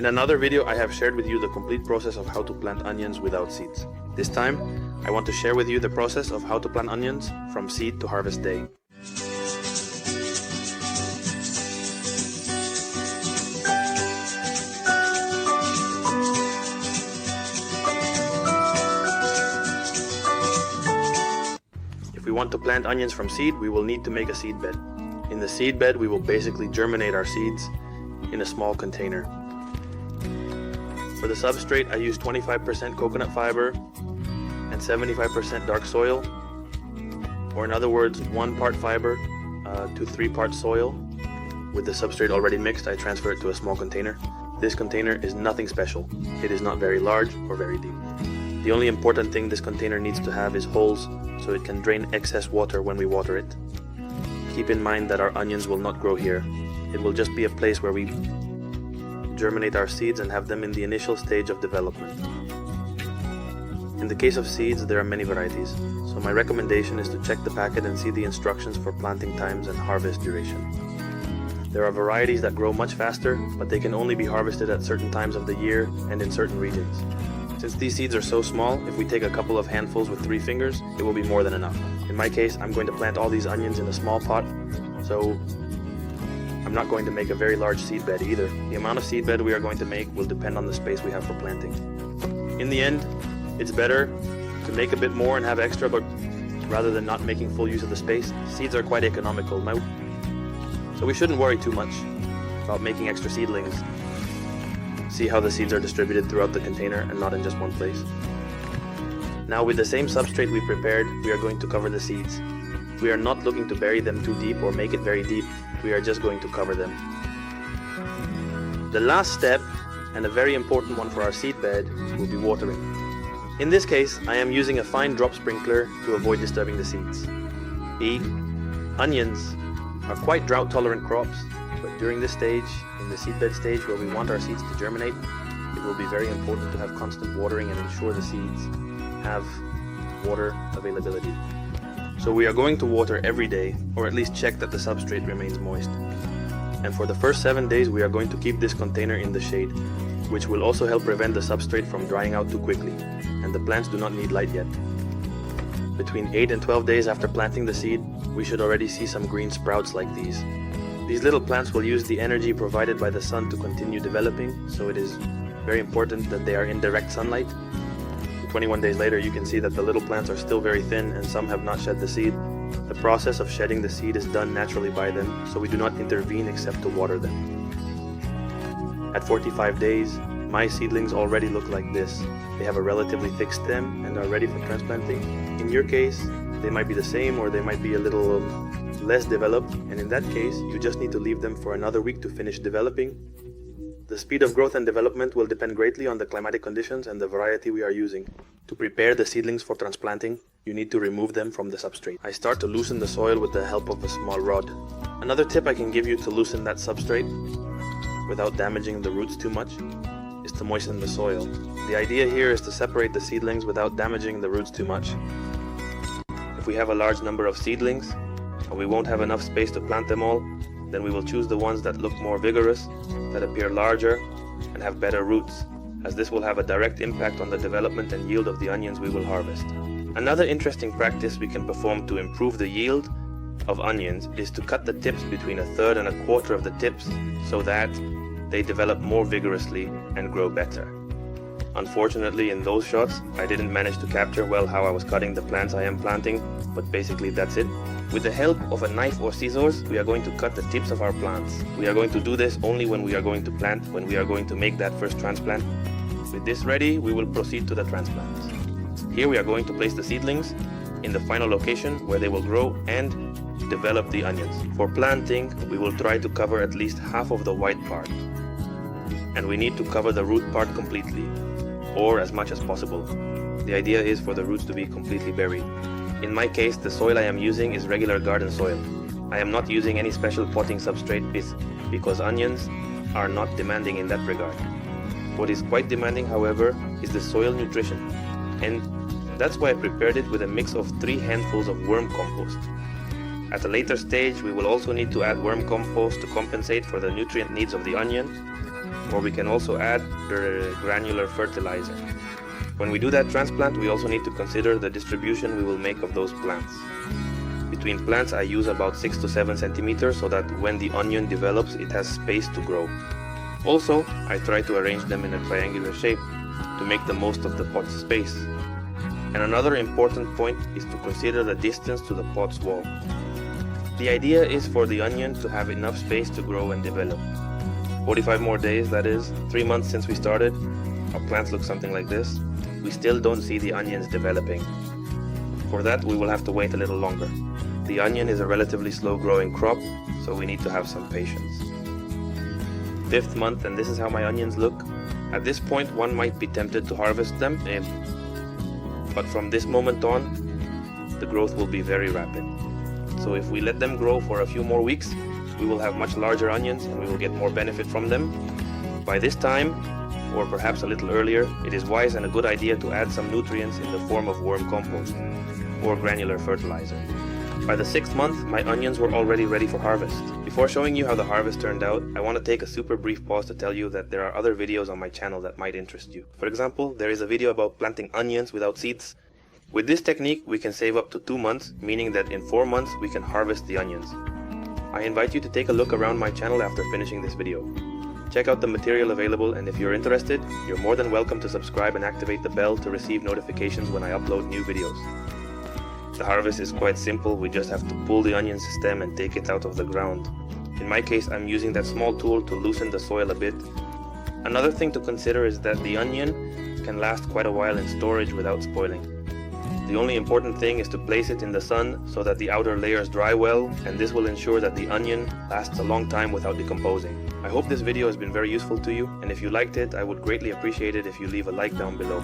In another video, I have shared with you the complete process of how to plant onions without seeds. This time, I want to share with you the process of how to plant onions from seed to harvest day. If we want to plant onions from seed, we will need to make a seed bed. In the seed bed, we will basically germinate our seeds in a small container. For the substrate, I use 25% coconut fiber and 75% dark soil, or in other words, 1 part fiber to 3 parts soil. With the substrate already mixed, I transfer it to a small container. This container is nothing special. It is not very large or very deep. The only important thing this container needs to have is holes so it can drain excess water when we water it. Keep in mind that our onions will not grow here. It will just be a place where we germinate our seeds and have them in the initial stage of development. In the case of seeds, there are many varieties, so my recommendation is to check the packet and see the instructions for planting times and harvest duration. There are varieties that grow much faster, but they can only be harvested at certain times of the year and in certain regions. Since these seeds are so small, if we take a couple of handfuls with 3 fingers, it will be more than enough. In my case, I'm going to plant all these onions in a small pot, so I'm not going to make a very large seed bed either. The amount of seed bed we are going to make will depend on the space we have for planting. In the end, it's better to make a bit more and have extra, but rather than not making full use of the space. Seeds are quite economical, so we shouldn't worry too much about making extra seedlings. See how the seeds are distributed throughout the container and not in just one place. Now, with the same substrate we prepared, we are going to cover the seeds. We are not looking to bury them too deep or make it very deep. We are just going to cover them. The last step, and a very important one for our seed bed, will be watering. In this case, I am using a fine drop sprinkler to avoid disturbing the seeds. Onions are quite drought-tolerant crops, but during this stage, in the seedbed stage where we want our seeds to germinate, it will be very important to have constant watering and ensure the seeds have water availability. So we are going to water every day, or at least check that the substrate remains moist. And for the first 7 days we are going to keep this container in the shade, which will also help prevent the substrate from drying out too quickly, and the plants do not need light yet. Between 8 and 12 days after planting the seed, we should already see some green sprouts like these. These little plants will use the energy provided by the sun to continue developing, so it is very important that they are in direct sunlight. 21 days later, you can see that the little plants are still very thin and some have not shed the seed. The process of shedding the seed is done naturally by them, so we do not intervene except to water them. At 45 days, my seedlings already look like this. They have a relatively thick stem and are ready for transplanting. In your case, they might be the same or they might be a little less developed, and in that case, you just need to leave them for another week to finish developing. The speed of growth and development will depend greatly on the climatic conditions and the variety we are using. To prepare the seedlings for transplanting, you need to remove them from the substrate. I start to loosen the soil with the help of a small rod. Another tip I can give you to loosen that substrate without damaging the roots too much is to moisten the soil. The idea here is to separate the seedlings without damaging the roots too much. If we have a large number of seedlings and we won't have enough space to plant them all, then we will choose the ones that look more vigorous, that appear larger, and have better roots, as this will have a direct impact on the development and yield of the onions we will harvest. Another interesting practice we can perform to improve the yield of onions is to cut the tips between 1/3 and 1/4 of the tips so that they develop more vigorously and grow better. Unfortunately, in those shots, I didn't manage to capture well how I was cutting the plants I am planting, but basically that's it. With the help of a knife or scissors, we are going to cut the tips of our plants. We are going to do this only when we are going to plant, when we are going to make that first transplant. With this ready, we will proceed to the transplant. Here we are going to place the seedlings in the final location where they will grow and develop the onions. For planting, we will try to cover at least half of the white part. And we need to cover the root part completely, or as much as possible. The idea is for the roots to be completely buried. In my case, the soil I am using is regular garden soil. I am not using any special potting substrate because onions are not demanding in that regard. What is quite demanding, however, is the soil nutrition, and that's why I prepared it with a mix of 3 handfuls of worm compost. At a later stage, we will also need to add worm compost to compensate for the nutrient needs of the onion, or we can also add the granular fertilizer. When we do that transplant, we also need to consider the distribution we will make of those plants. Between plants I use about 6 to 7 centimeters so that when the onion develops it has space to grow. Also, I try to arrange them in a triangular shape to make the most of the pot's space. And another important point is to consider the distance to the pot's wall. The idea is for the onion to have enough space to grow and develop. 45 more days, that is, 3 months since we started, our plants look something like this. We still don't see the onions developing. For that we will have to wait a little longer. The onion is a relatively slow growing crop, so we need to have some patience. 5th month, and this is how my onions look. At this point one might be tempted to harvest them, but from this moment on the growth will be very rapid. So if we let them grow for a few more weeks, we will have much larger onions and we will get more benefit from them. By this time, or perhaps a little earlier, it is wise and a good idea to add some nutrients in the form of worm compost or granular fertilizer. By the 6th month, my onions were already ready for harvest. Before showing you how the harvest turned out, I want to take a super brief pause to tell you that there are other videos on my channel that might interest you. For example, there is a video about planting onions without seeds. With this technique, we can save up to 2 months, meaning that in 4 months we can harvest the onions. I invite you to take a look around my channel after finishing this video. Check out the material available, and if you're interested, you're more than welcome to subscribe and activate the bell to receive notifications when I upload new videos. The harvest is quite simple, we just have to pull the onion's stem and take it out of the ground. In my case, I'm using that small tool to loosen the soil a bit. Another thing to consider is that the onion can last quite a while in storage without spoiling. The only important thing is to place it in the sun so that the outer layers dry well, and this will ensure that the onion lasts a long time without decomposing. I hope this video has been very useful to you, and if you liked it, I would greatly appreciate it if you leave a like down below.